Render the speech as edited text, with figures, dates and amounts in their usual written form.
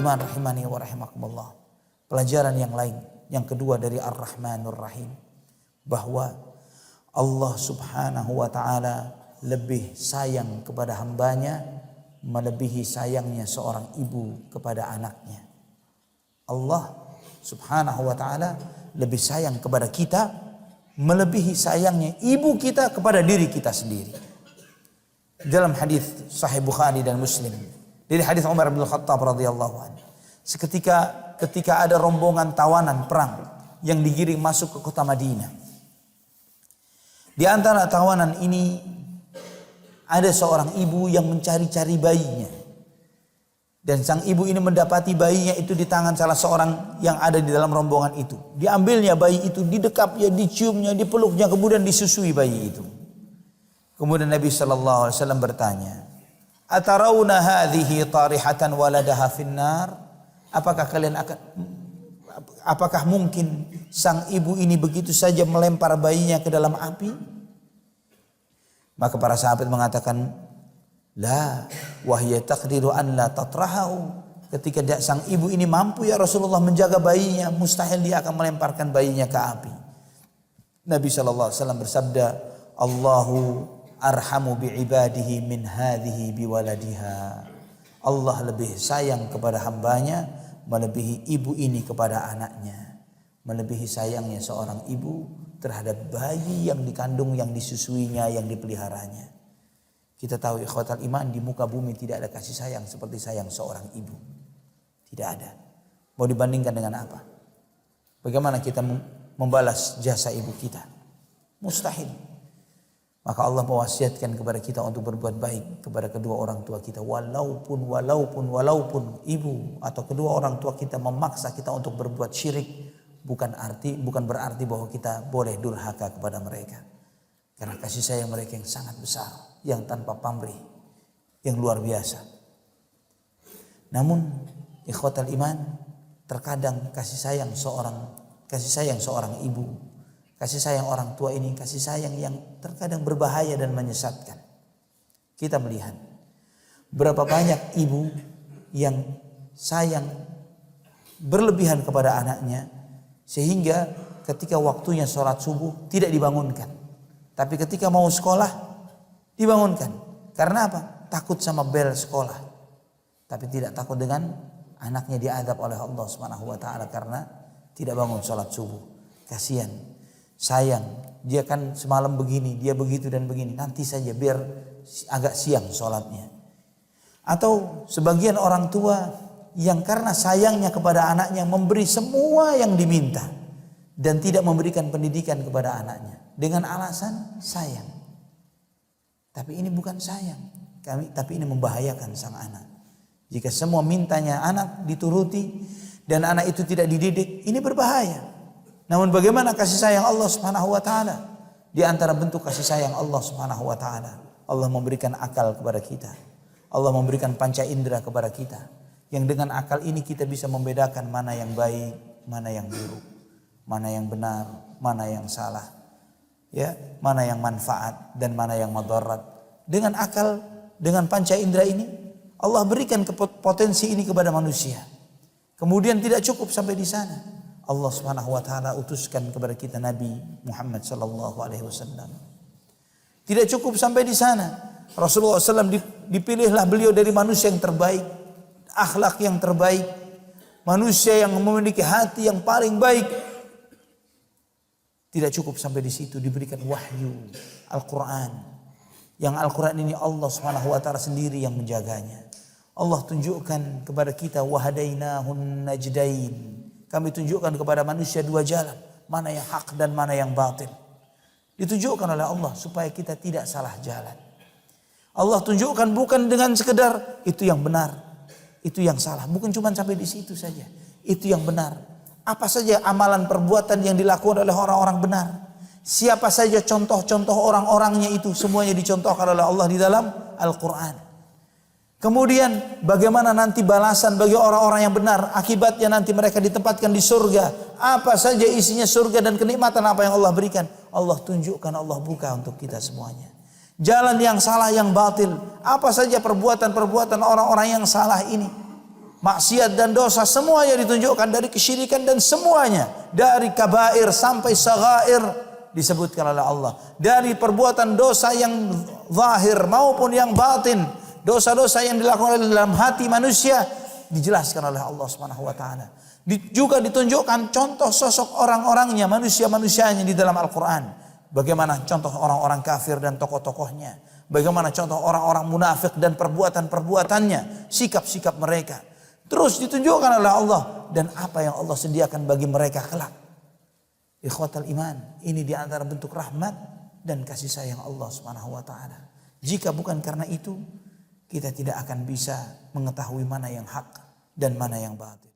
iman rahimani wa rahimakumullah. Pelajaran yang lain, yang kedua dari Ar-Rahmanur Rahim, bahwa Allah Subhanahu wa taala lebih sayang kepada hambanya melebihi sayangnya seorang ibu kepada anaknya. Allah Subhanahu wa taala lebih sayang kepada kita melebihi sayangnya ibu kita kepada diri kita sendiri. Dalam hadis Sahih Bukhari dan Muslim, dari hadis Umar bin Khattab radhiyallahu anhu, ketika ada rombongan tawanan perang yang digiring masuk ke kota Madinah. Di antara tawanan ini ada seorang ibu yang mencari-cari bayinya. Dan sang ibu ini mendapati bayinya itu di tangan salah seorang yang ada di dalam rombongan itu. Diambilnya bayi itu, didekapnya, diciumnya, dipeluknya, kemudian disusui bayi itu. Kemudian Nabi SAW bertanya, "Atarawna hadhihi tarihatan waladaha finnar?" Apakah mungkin sang ibu ini begitu saja melempar bayinya ke dalam api? Maka para sahabat mengatakan, la wahya taqdiru an la tatrahu. Ketika sang ibu ini mampu ya Rasulullah menjaga bayinya, mustahil dia akan melemparkan bayinya ke api. Nabi SAW bersabda, Allahu arhamu bi'ibadihi min hadhihi biwaladiha. Allah lebih sayang kepada hambanya melebihi ibu ini kepada anaknya. Melebihi sayangnya seorang ibu terhadap bayi yang dikandung, yang disusuinya, yang dipeliharanya. Kita tahu ikhwatal iman, di muka bumi tidak ada kasih sayang seperti sayang seorang ibu. Tidak ada. Mau dibandingkan dengan apa? Bagaimana kita membalas jasa ibu kita? Mustahil. Maka Allah mewasiatkan kepada kita untuk berbuat baik kepada kedua orang tua kita. Walaupun ibu atau kedua orang tua kita memaksa kita untuk berbuat syirik, bukan berarti bahwa kita boleh durhaka kepada mereka. Karena kasih sayang mereka yang sangat besar, yang tanpa pamrih, yang luar biasa. Namun ikhwatal iman, terkadang kasih sayang seorang ibu, kasih sayang orang tua ini kasih sayang yang terkadang berbahaya dan menyesatkan. Kita melihat berapa banyak ibu yang sayang berlebihan kepada anaknya, sehingga ketika waktunya sholat subuh tidak dibangunkan. Tapi ketika mau sekolah dibangunkan. Karena apa? Takut sama bel sekolah. Tapi tidak takut dengan anaknya diadab oleh Allah Subhanahu wa taala karena tidak bangun sholat subuh. Kasihan, sayang, dia kan semalam begini, dia begitu dan begini. Nanti saja biar agak siang sholatnya. Atau sebagian orang tua yang karena sayangnya kepada anaknya memberi semua yang diminta dan tidak memberikan pendidikan kepada anaknya dengan alasan sayang. Tapi ini bukan sayang, tapi ini membahayakan sang anak. Jika semua mintanya anak dituruti dan anak itu tidak dididik, ini berbahaya. Namun bagaimana kasih sayang Allah Subhanahu wa taala? Di antara bentuk kasih sayang Allah Subhanahu wa taala, Allah memberikan akal kepada kita. Allah memberikan panca indera kepada kita. Yang dengan akal ini kita bisa membedakan mana yang baik, mana yang buruk, mana yang benar, mana yang salah, ya, mana yang manfaat dan mana yang madarat. Dengan akal, dengan panca indera ini, Allah berikan potensi ini kepada manusia. Kemudian tidak cukup sampai di sana. Allah Subhanahu wa taala utuskan kepada kita Nabi Muhammad sallallahu alaihi wasallam. Tidak cukup sampai di sana. Rasulullah SAW dipilihlah beliau dari manusia yang terbaik, akhlak yang terbaik, manusia yang memiliki hati yang paling baik. Tidak cukup sampai di situ, diberikan wahyu Al-Quran. Yang Al-Quran ini Allah Subhanahu wa taala sendiri yang menjaganya. Allah tunjukkan kepada kita wahadainahun najdain. Kami tunjukkan kepada manusia dua jalan, mana yang hak dan mana yang batil. Ditunjukkan oleh Allah supaya kita tidak salah jalan. Allah tunjukkan bukan dengan sekedar itu yang benar, itu yang salah. Bukan cuma sampai di situ saja. Itu yang benar. Apa saja amalan perbuatan yang dilakukan oleh orang-orang benar. Siapa saja contoh-contoh orang-orangnya itu semuanya dicontohkan oleh Allah di dalam Al-Quran. Kemudian bagaimana nanti balasan bagi orang-orang yang benar. Akibatnya nanti mereka ditempatkan di surga. Apa saja isinya surga dan kenikmatan apa yang Allah berikan. Allah tunjukkan, Allah buka untuk kita semuanya. Jalan yang salah, yang batil. Apa saja perbuatan-perbuatan orang-orang yang salah ini. maksiat dan dosa semuanya ditunjukkan, dari kesyirikan dan semuanya, dari kabair sampai saghair disebutkan oleh Allah, dari perbuatan dosa yang zahir maupun yang batin, dosa-dosa yang dilakukan dalam hati manusia dijelaskan oleh Allah Subhanahu wa taala. Juga ditunjukkan contoh sosok orang-orangnya, manusia-manusianya di dalam Al-Qur'an. Bagaimana contoh orang-orang kafir dan tokoh-tokohnya, bagaimana contoh orang-orang munafik dan perbuatan-perbuatannya, sikap-sikap mereka. Terus ditunjukkan oleh Allah dan apa yang Allah sediakan bagi mereka kelak. Ikhwatal iman, ini di antara bentuk rahmat dan kasih sayang Allah Subhanahu wa taala. Jika bukan karena itu, kita tidak akan bisa mengetahui mana yang hak dan mana yang batil.